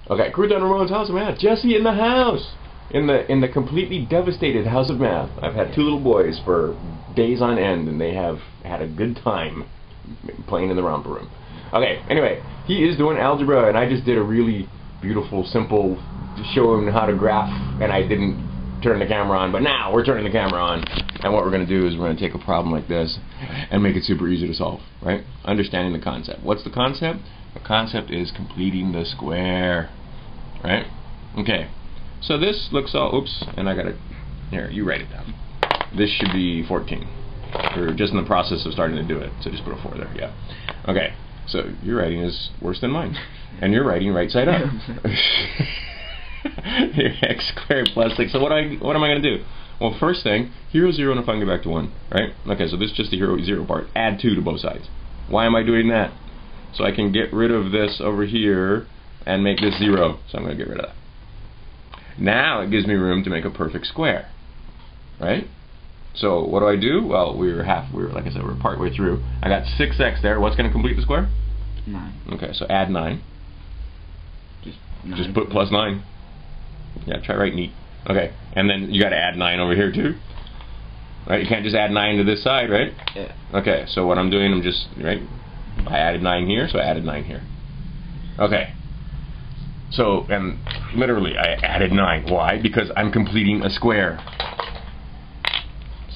Okay, Crewton Ramone's House of Math. Jesse in the house. In the completely devastated House of Math. I've had two little boys for days on end, and they have had a good time playing in the romper room. Okay, anyway, he is doing algebra, and I just did a really beautiful, simple, show him how to graph, and I didn't turn the camera on, but now we're turning the camera on, and what we're going to do is we're going to take a problem like this and make it super easy to solve, right? Understanding the concept. What's the concept? The concept is completing the square, right? Okay, so this looks all, oops, and I got to, here, you write it down. This should be 14. We're just in the process of starting to do it, so just put a 4 there, yeah. Okay, so your writing is worse than mine, and you're writing right side up. X squared plus 6, so what am I going to do? Well, first thing, hero 0 and if I can get back to 1, right? Okay, so this is just the hero 0 part. Add 2 to both sides. Why am I doing that? So I can get rid of this over here and make this 0, so I'm going to get rid of that. Now it gives me room to make a perfect square, right? So what do? Well, like I said, we're partway through. I got 6x there. What's going to complete the square? 9. Okay, so add 9. Just put plus 9. Yeah, try right neat. Okay, and then you got to add 9 over here too. Right? You can't just add 9 to this side, right? Yeah. Okay, so what I'm doing, I'm just, right? I added 9 here, so I added 9 here. Okay. So, and literally, I added 9. Why? Because I'm completing a square.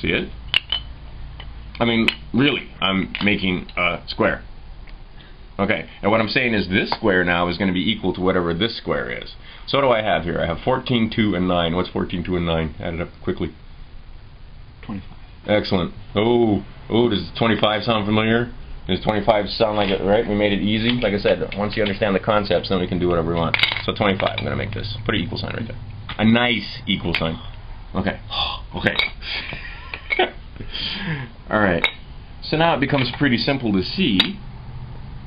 See it? I mean, really, I'm making a square. Okay, and what I'm saying is this square now is going to be equal to whatever this square is. So what do I have here? I have 14, 2, and 9. What's 14, 2, and 9? Add it up quickly. 25. Excellent. Oh, does 25 sound familiar? Does 25 sound like it, right? We made it easy. Like I said, once you understand the concepts, then we can do whatever we want. So 25, I'm going to make this. Put an equal sign right there. A nice equal sign. Okay. Okay. Alright. So now it becomes pretty simple to see,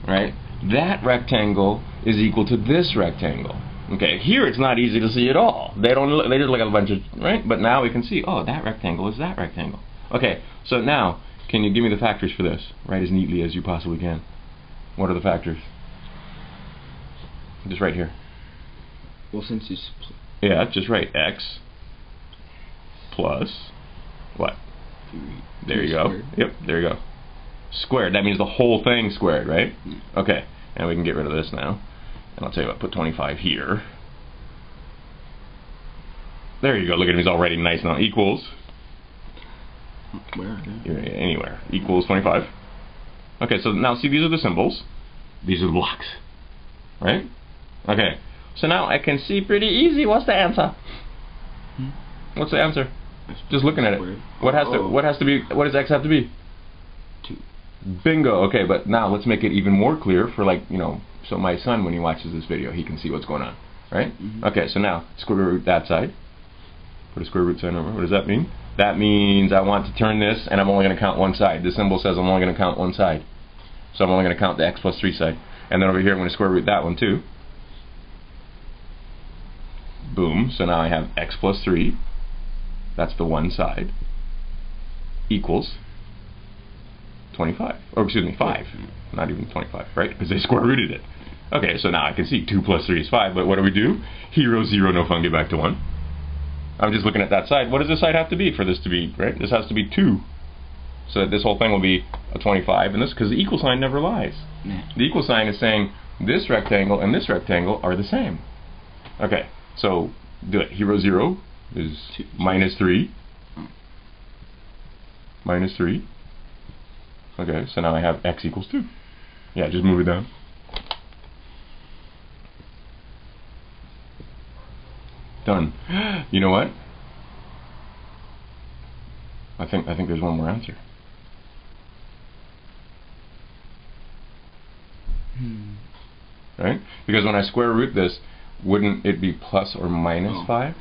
right? That rectangle is equal to this rectangle. Okay, here it's not easy to see at all. They just look at a bunch of, right? But now we can see, oh, that rectangle is that rectangle. Okay, so now, can you give me the factors for this? Write as neatly as you possibly can. What are the factors? Just right here. Well, since it's... Yeah, just write x plus what? 3. There you go. Squared. Yep, there you go. Squared, that means the whole thing squared, right? Okay, and we can get rid of this now. And I'll tell you what, put 25 here. There you go, look at him, he's all writing nice now. Equals. Where? Anywhere. Equals 25. Okay, so now see, these are the symbols. These are the blocks. Right? Okay, so now I can see pretty easy what's the answer. What's the answer? Just looking at it. What does x have to be? 2. Bingo. Okay, but now let's make it even more clear for, like, you know, so my son, when he watches this video, he can see what's going on, right? Okay, so now square root that side. Put a square root sign over. What does that mean? That means I want to turn this, and I'm only going to count one side. This symbol says I'm only going to count one side, so I'm only going to count the x plus 3 side. And then over here, I'm going to square root that one too. Boom. So now I have x plus 3. That's the one side. Equals 25. Or excuse me, 5. Not even 25, right? Because they square rooted it. Okay, so now I can see 2 plus 3 is 5. But what do? Hero 0, no fun, get back to 1. I'm just looking at that side. What does this side have to be for this to be, right? This has to be 2. So this whole thing will be a 25. And this, because the equal sign never lies. The equal sign is saying this rectangle and this rectangle are the same. Okay, so do it. Hero 0 is minus 3. Minus 3. Okay, so now I have x equals 2. Yeah, just move it down. Done. You know what? I think there's one more answer. Right? Because when I square root this, wouldn't it be plus or minus 5?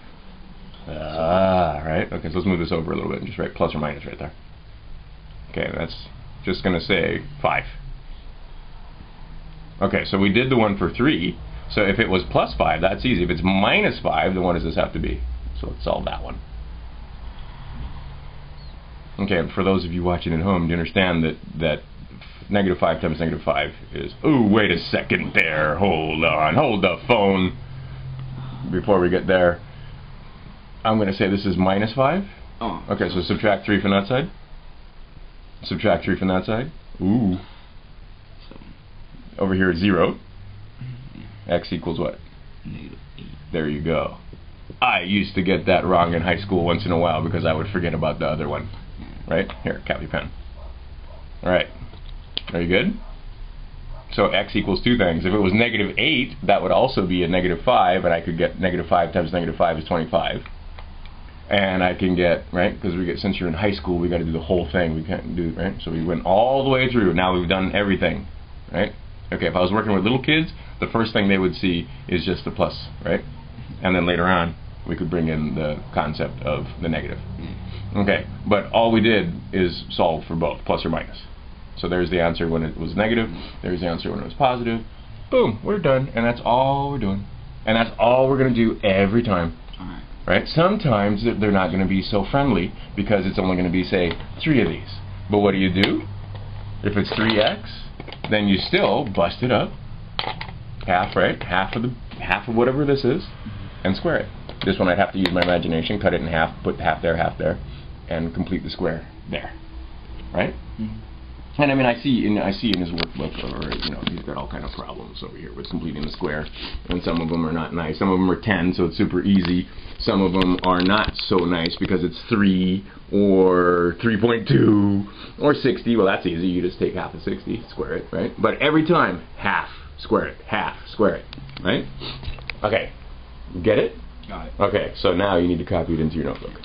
Right? Okay, so let's move this over a little bit and just write plus or minus right there. Okay, that's just going to say 5. Okay, so we did the one for 3. So if it was plus 5, that's easy. If it's minus 5, then what does this have to be? So let's solve that one. Okay, and for those of you watching at home, do you understand that negative 5 times negative 5 is... Ooh, wait a second there. Hold on. Hold the phone. before we get there, I'm going to say this is minus 5. Oh. Okay, so subtract 3 from that side. Subtract 3 from that side. Ooh. So. Over here is 0. X equals what? -8. There you go. I used to get that wrong in high school once in a while because I would forget about the other one. Right? Here, copy pen. Alright. Are you good? So x equals 2 things. If it was -8, that would also be a -5, and I could get -5 times -5 is 25. And I can get, right, because since you're in high school, we got to do the whole thing. We can't do, right? So we went all the way through. Now we've done everything, right? Okay, if I was working with little kids, the first thing they would see is just the plus, right? And then later on, we could bring in the concept of the negative. Okay, but all we did is solve for both, plus or minus. So there's the answer when it was negative. There's the answer when it was positive. Boom, we're done. And that's all we're doing. And that's all we're going to do every time. Alright. Right? Sometimes they're not going to be so friendly because it's only going to be, say, 3 of these. But what do? If it's 3x, then you still bust it up. Half, right? Half of whatever this is, and square it. This one I'd have to use my imagination, cut it in half, put half there, and complete the square there. Right? Mm-hmm. And I mean, I see in his workbook, or he's got all kind of problems over here with completing the square, and some of them are not nice. Some of them are 10, so it's super easy. Some of them are not so nice because it's 3 or 3.2 or 60. Well, that's easy. You just take half of 60, square it, right? But every time, half, square it, half, square it, right? Okay, get it? Got it. Okay, so now you need to copy it into your notebook.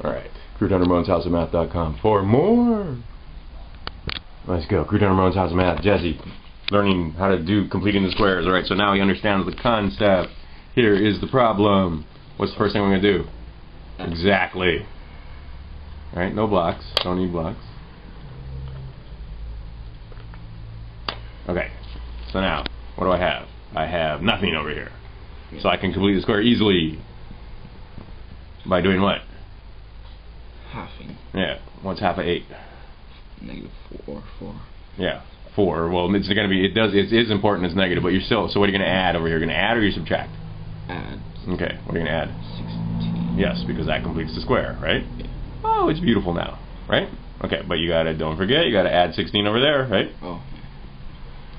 All right, CrewtonRamone'sHouseOfMath.com for more. Let's go. Crewton Ramone's House of Math. Jesse, learning how to do completing the squares. All right, so now he understands the concept. Here is the problem. What's the first thing we're going to do? Exactly. All right, no blocks. Don't need blocks. Okay, so now, what do I have? I have nothing over here. So I can complete the square easily. By doing what? Halving. Yeah, what's half of 8? -4. Yeah, 4. Well, it's going to be. It is important as negative, but you're still. So what are you going to add over here? You're going to add or you subtract? Add. Okay. What are you going to add? 16. Yes, because that completes the square, right? Yeah. Oh, it's beautiful now, right? Okay, but you gotta. Don't forget, you gotta add 16 over there, right? Oh.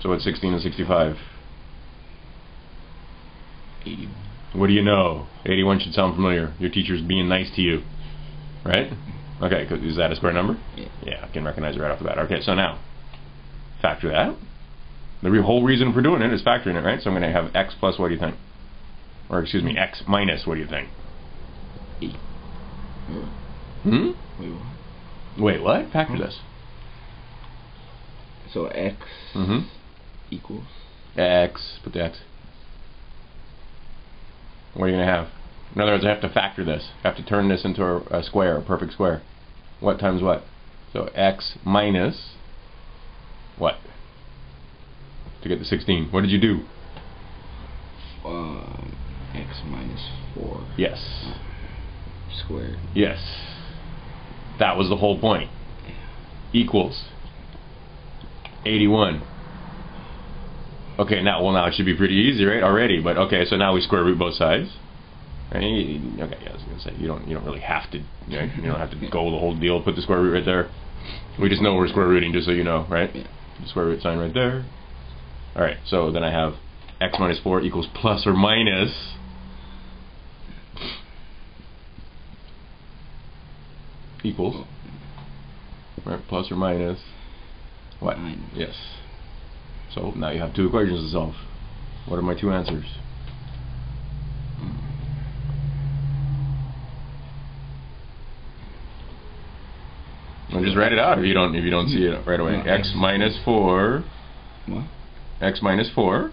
So what's 16 and 65? 81. What do you know? 81 should sound familiar. Your teacher's being nice to you, right? Okay, is that a square number? Yeah. Yeah, I can recognize it right off the bat. Okay, so now, factor that. The whole reason for doing it is factoring it, right? So I'm going to have x plus, what do you think? Or, excuse me, x minus, what do you think? 8. Hmm? Wait, what? Wait, what? Factor this. So x Mm-hmm. equals? X, put the x. What are you going to have? In other words, I have to factor this. I have to turn this into a square, a perfect square. What times what? So x minus what? To get the 16. What did you do? X minus 4. Yes. Squared. Yes. That was the whole point. Equals 81. Okay, now it should be pretty easy, right? Already, but okay, so now we square root both sides. Okay, yeah, I was gonna say you don't really have to, you don't have to go the whole deal. Put the square root right there. We just know we're square rooting, just so you know, right? Yeah. The square root sign right there. All right, so then I have x minus 4 equals plus or minus equals, right? Plus or minus what? 9. Yes. So now you have 2 equations to solve. What are my 2 answers? Well, just write it out if you don't see it right away. No, X minus 4. What? X minus 4.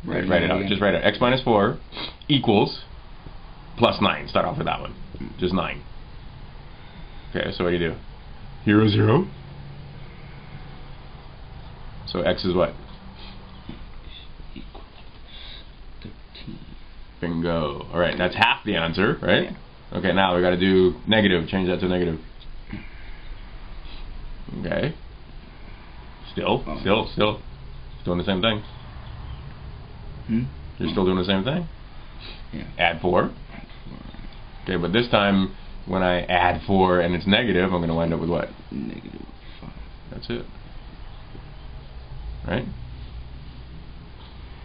Write it out. Just write it. X minus 4 equals plus 9. Start off with that one. Just 9. Okay, so what do you do? 0, 0. So x is what? Equals 13. Bingo. All right, that's half the answer, right? Yeah. Okay, now we got to do negative. Change that to negative. Okay. Still doing the same thing. Hmm? You're still doing the same thing? Yeah. Add 4. Add 4. Okay, but this time when I add 4 and it's negative, I'm going to wind up with what? Negative 5. That's it. Right?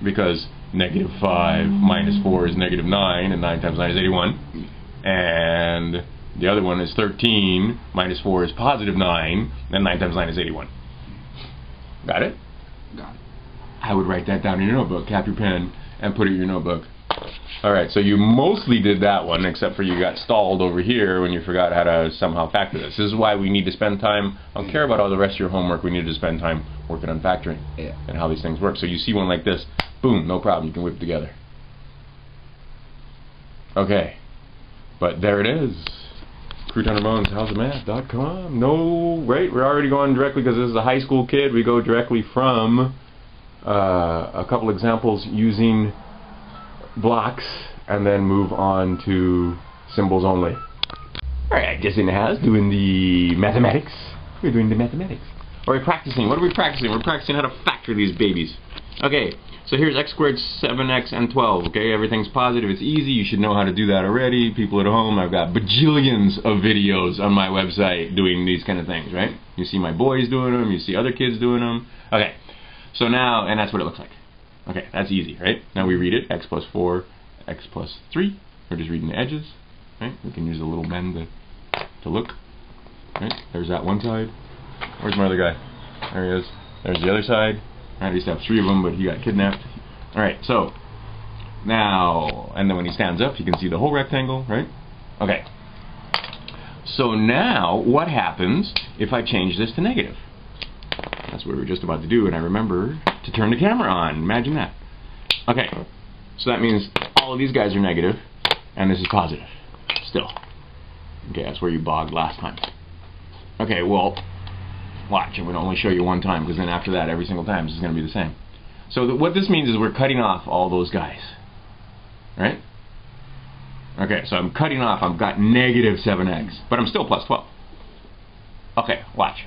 Because negative 5 minus 4 is negative 9, and 9 times 9 is 81. And the other one is 13 minus 4 is positive 9, and 9 times 9 is 81. Got it? Got it. I would write that down in your notebook, cap your pen, and put it in your notebook. Alright, so you mostly did that one, except for you got stalled over here when you forgot how to somehow factor this. This is why we need to spend time, I don't care about all the rest of your homework, we need to spend time working on factoring and how these things work. So you see one like this, boom, no problem, you can whip it together. Okay, but there it is. Crewton Ramone's howsofmath.com. No, right, we're already going directly, because this is a high school kid, we go directly from a couple examples using blocks and then move on to symbols only. Alright, Jesse in the house doing the mathematics. We're doing the mathematics. Alright, practicing. What are we practicing? We're practicing how to factor these babies. Okay, so here's x squared, 7x, and 12. Okay, everything's positive. It's easy. You should know how to do that already. People at home, I've got bajillions of videos on my website doing these kind of things, right? You see my boys doing them. You see other kids doing them. Okay, so now, and that's what it looks like. Okay, that's easy, right? Now we read it, x plus 4, x plus 3. We're just reading the edges, right? We can use a little bend to look, right? There's that one side. Where's my other guy? There he is. There's the other side. I used to have 3 of them, but he got kidnapped. Alright, so, now, and then when he stands up, you can see the whole rectangle, right? Okay. So now, what happens if I change this to negative? That's what we were just about to do, and I remember to turn the camera on. Imagine that. Okay, so that means all of these guys are negative, and this is positive, still. Okay, that's where you bogged last time. Okay, well, watch, I'm going to only show you one time, because then after that, every single time, this is going to be the same. So what this means is we're cutting off all those guys, right? Okay, so I'm cutting off, I've got negative 7x, but I'm still plus 12. Okay, watch.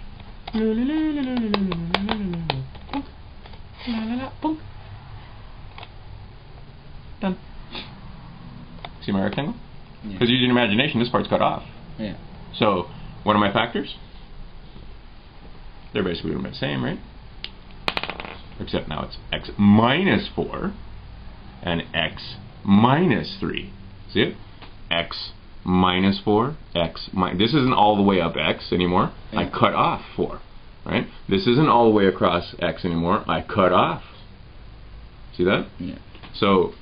Done. See my rectangle? Because using imagination, this part's cut off. Yeah. So, what are my factors? They're basically the same, right? Except now it's x minus 4 and x minus 3. See it? X minus 4, x minus... This isn't all the way up x anymore. Yeah. I cut off 4. Right? This isn't all the way across x anymore. I cut off. See that? Yeah. So,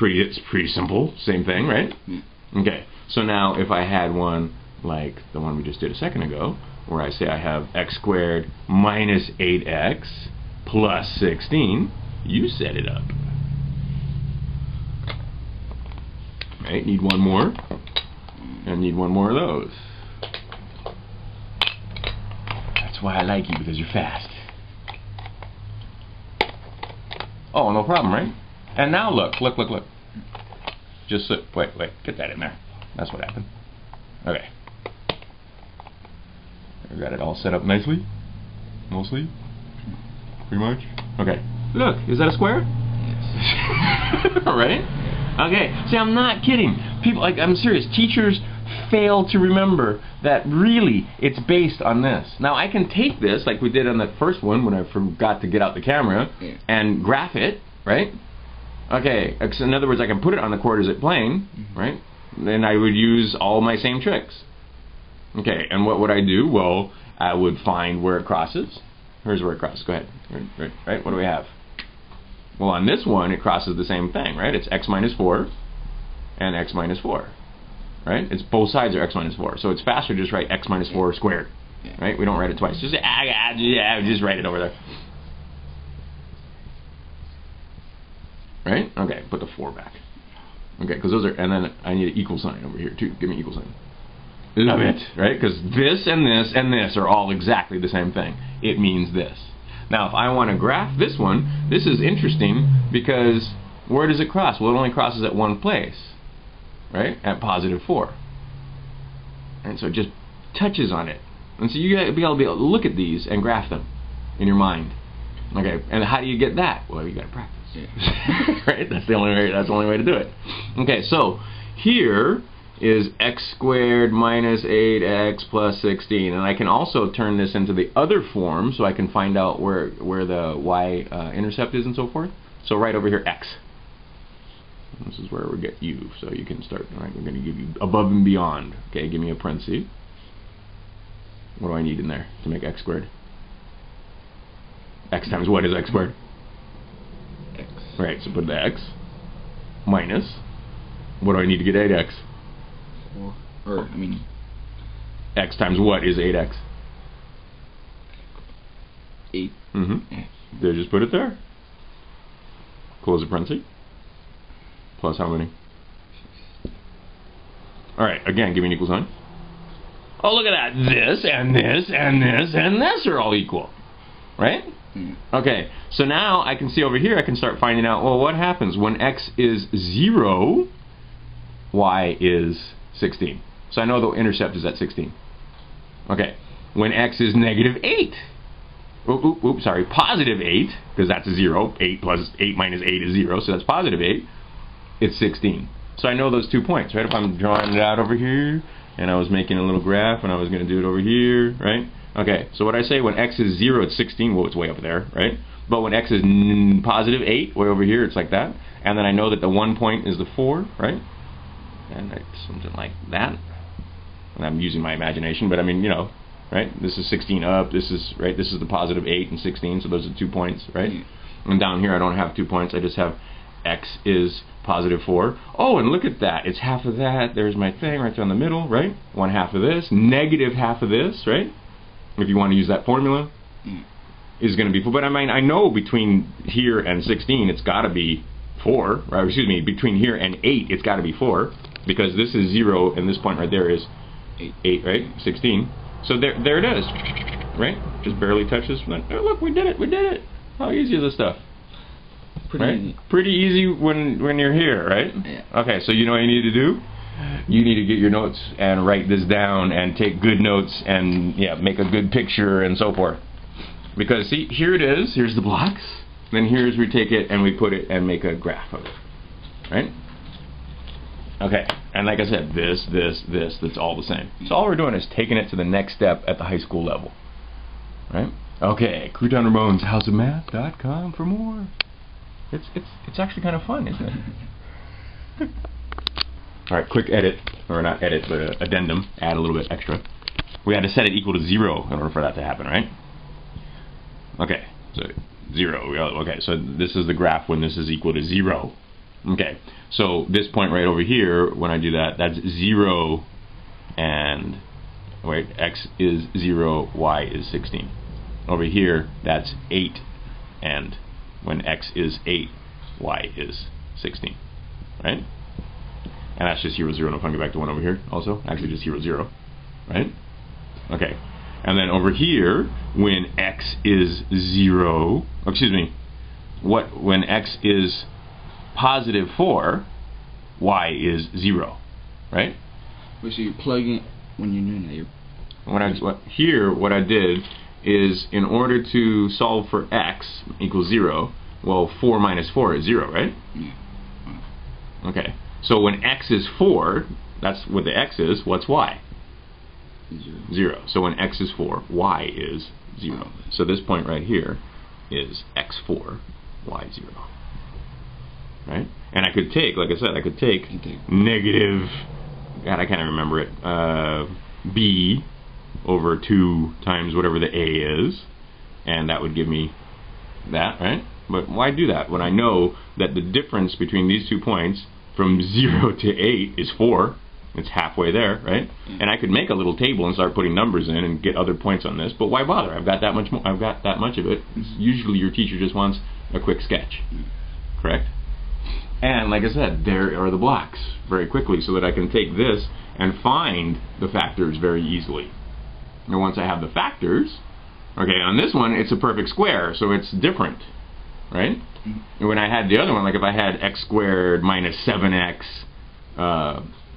it's pretty simple. Same thing, right? Yeah. Okay. So now, if I had one like the one we just did a second ago, where I say I have x squared minus 8x plus 16, you set it up. Right? Need one more. And need one more of those. That's why I like you, because you're fast. Oh, no problem, right? And now look. Just look. Wait, get that in there. That's what happened. Okay. We got it all set up nicely. Mostly. Pretty much. Okay. Look, is that a square? Yes. Right? Okay. See, I'm not kidding. People, like, I'm serious. Teachers fail to remember that really it's based on this. Now I can take this like we did on the first one when I forgot to get out the camera and graph it, right? Okay, in other words, I can put it on the coordinate plane, right? Then I would use all my same tricks. Okay, and what would I do? Well, I would find where it crosses. Here's where it crosses. Go ahead. Right? What do we have? Well, on this one, it crosses the same thing, right? It's x minus 4 and x minus 4. Right? It's both sides are x minus 4. So it's faster to just write x minus 4 squared. Right? We don't write it twice. Just just write it over there. Right? Okay, put the 4 back. Okay, because those are, and then I need an equal sign over here too. Give me an equal sign. Love it, right? Because this and this and this are all exactly the same thing. It means this. Now, if I want to graph this one, this is interesting because where does it cross? Well, it only crosses at one place, right? At positive 4. And so it just touches on it. And so you got to be able to look at these and graph them in your mind. Okay, and how do you get that? Well, you got to practice. Yeah. Right? That's the only way. That's the only way to do it. Okay, so here is x squared minus 8x plus 16, and I can also turn this into the other form, so I can find out where the y-intercept is and so forth. So right over here, x. This is where we get u, so you can start. All right, we're going to give you above and beyond. Okay, give me a parenthesis. What do I need in there to make x squared? X times what is x squared? X. Right, so put the x minus. What do I need to get 8x? 4. Or, I mean... X times what is 8x? 8. Mm-hmm. They just put it there. Close the parenthesis. Plus how many? Alright, again, give me an equal sign. Oh, look at that. This, and this, and this, and this are all equal. Right? Okay, so now I can see over here, I can start finding out, well, what happens when x is 0, y is 16. So I know the intercept is at 16. Okay, when x is negative 8, sorry, positive 8, because that's a 0, 8 plus 8 minus 8 is 0, so that's positive 8, it's 16. So I know those 2 points, right? If I'm drawing it out over here, and I was making a little graph, and I was going to do it over here, right? Okay, so what I say, when x is 0, it's 16. Well, it's way up there, right? But when x is positive 8, way over here, it's like that. And then I know that the 1 point is the 4, right? And something like that. And I'm using my imagination, but I mean, you know, right? This is 16 up. This is, right? This is the positive 8 and 16, so those are 2 points, right? And down here, I don't have 2 points. I just have x is positive 4. Oh, and look at that. It's half of that. There's my thing right there in the middle, right? 1/2 of this. Negative half of this, right? If you want to use that formula, is going to be 4. But I mean, I know between here and 16, it's got to be 4. Right? Excuse me, between here and 8, it's got to be 4. Because this is 0, and this point right there is 8, right? 16. So there it is, right? Just barely touches. Oh, look, we did it. We did it. How easy is this stuff? Pretty easy. Pretty easy when you're here, right? Yeah. Okay, so you know what you need to do? You need to get your notes and write this down and take good notes and make a good picture and so forth. Because see, here it is. Here's the blocks. Then here's we take it and we put it and make a graph of it, right? Okay, and like I said, this, that's all the same. So all we're doing is taking it to the next step at the high school level, right? Okay, Crewton Ramone's houseofmath.com for more. It's actually kind of fun, isn't it? Alright, quick edit, or not edit, but addendum, add a little bit extra. We had to set it equal to 0 in order for that to happen, right? Okay, so 0, okay, so this is the graph when this is equal to 0. Okay, so this point right over here, when I do that, that's 0, and, wait, x is 0, y is 16. Over here, that's 8, and when x is 8, y is 16, right? And that's just 0, 0. And if I go back to 1 over here, also, actually just 0, 0, right? Okay. And then over here, when x is 0, excuse me, when x is positive 4, y is 0, right? Wait, so you're plugging when you're doing that. What I did is, in order to solve for x equals 0, well, 4 minus 4 is 0, right? Yeah. Okay. So when x is 4, that's what the x is, what's y? 0. So when x is 4, y is 0. So this point right here is x4, y0. Right? And I could take, like I said, I could take negative, God, I can't remember it, b over 2 times whatever the a is, and that would give me that, right? But why do that when I know that the difference between these 2 points from 0 to 8 is 4. It's halfway there, right? And I could make a little table and start putting numbers in and get other points on this, but why bother? I've got that much more. I've got that much of it. Usually your teacher just wants a quick sketch, correct? And like I said, there are the blocks very quickly, so that I can take this and find the factors very easily. And once I have the factors, okay, on this one it's a perfect square, so it's different, right? And when I had the other one, like if I had x squared minus 7x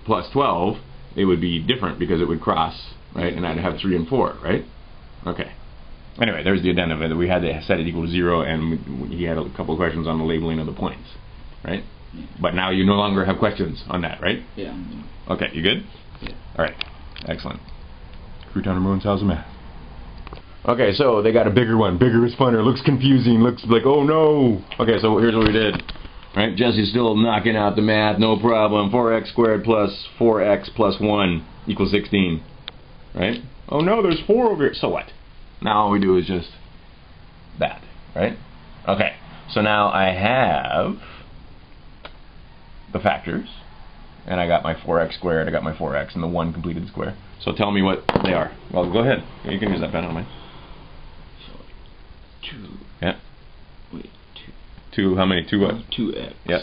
plus 12, it would be different because it would cross, right? And I'd have 3 and 4, right? Okay. Anyway, there's the addendum. We had to set it equal to 0, and he had a couple of questions on the labeling of the points, right? Yeah. But now you no longer have questions on that, right? Yeah. Okay, you good? Yeah. All right, excellent. Crewton Ramone's House of Math. Okay, so they got a bigger one. Bigger is funner. Looks confusing. Looks like, oh no. Okay, so here's what we did. Right, Jesse's still knocking out the math. No problem. 4x squared plus 4x plus 1 equals 16. Right? Oh no, there's 4 over here. So what? Now all we do is just that. Right? Okay, so now I have the factors. And I got my 4x squared, I got my 4x, and the 1 completed the square. So tell me what they are. Well, go ahead. You can use that pen on mine. So 2. Yeah. Wait, 2, how many? 2 what? 2x. Yep.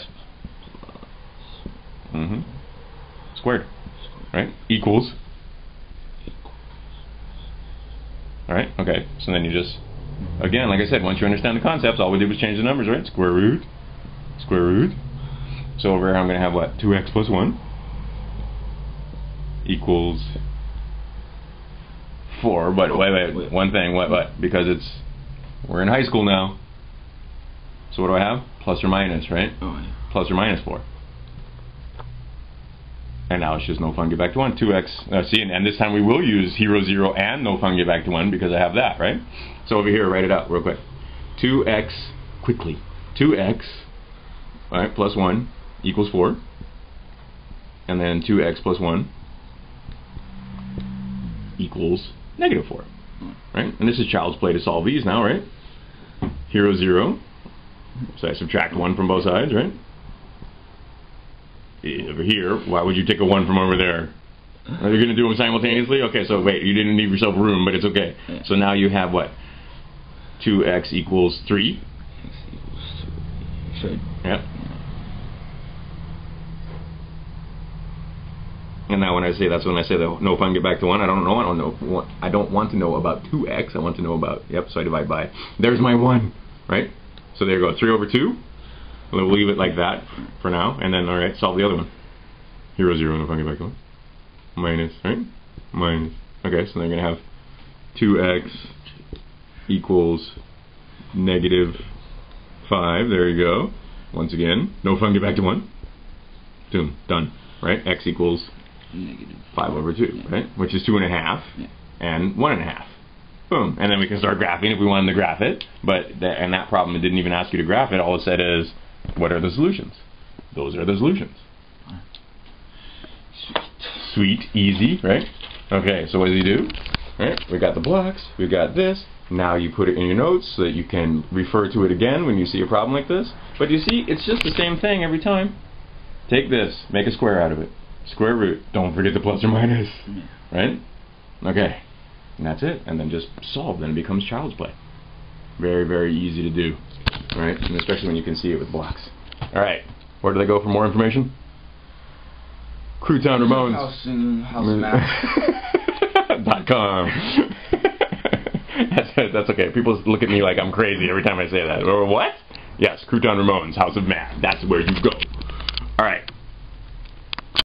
Plus. Squared. Right? Equals. Alright, okay. So then you just, again, like I said, once you understand the concepts, all we did was change the numbers, right? Square root. Square root. So over here I'm going to have what? 2x plus 1 equals 4. But wait. One thing. What? Because we're in high school now. So what do I have? Plus or minus, right? Oh, yeah. Plus or minus 4. And now it's just no fun, get back to 1. 2x. See, and this time we will use hero 0 and no fun, get back to 1 because I have that, right? So over here, write it out real quick. 2x, quickly. 2x, all right, plus 1 equals 4. And then 2x plus 1 equals negative 4. Right? And this is child's play to solve these now, right? Hero 0. So I subtract 1 from both sides, right? Over here, why would you take a 1 from over there? Are you going to do them simultaneously? Okay, so wait, you didn't leave yourself room, but it's okay. Yeah. So now you have what? 2x equals 3. X equals 3. Yep. And now when I say, that's when I say the no fun, get back to 1. I don't want to know about 2x. I want to know about, yep, so I divide by. There's my 1, right? So there you go, 3 over 2. We'll leave it like that for now, and then, alright, solve the other one. Hero 0, no fun, get back to 1. Minus, right? Minus. Okay, so they're going to have 2x equals negative 5. There you go. Once again, no fun, get back to 1. Boom, done. Right? X equals negative 5 over 2, yeah. right? Which is 2.5 yeah. and 1.5. Boom. And then we can start graphing if we wanted to graph it. But and that problem, it didn't even ask you to graph it. All it said is, what are the solutions? Those are the solutions. Sweet, easy, right? Okay, so what does he do? Right? We got the blocks, we got this. Now you put it in your notes so that you can refer to it again when you see a problem like this. But you see, it's just the same thing every time. Take this, make a square out of it. Square root, don't forget the plus or minus. Right? Okay. And that's it. And then just solve, then it becomes child's play. Very, very easy to do. Right? And especially when you can see it with blocks. Alright. Where do they go for more information? Crewton Ramone's .com. That's okay. People look at me like I'm crazy every time I say that. Or what? Yes, Crewton Ramone's House of Math. That's where you go. Alright.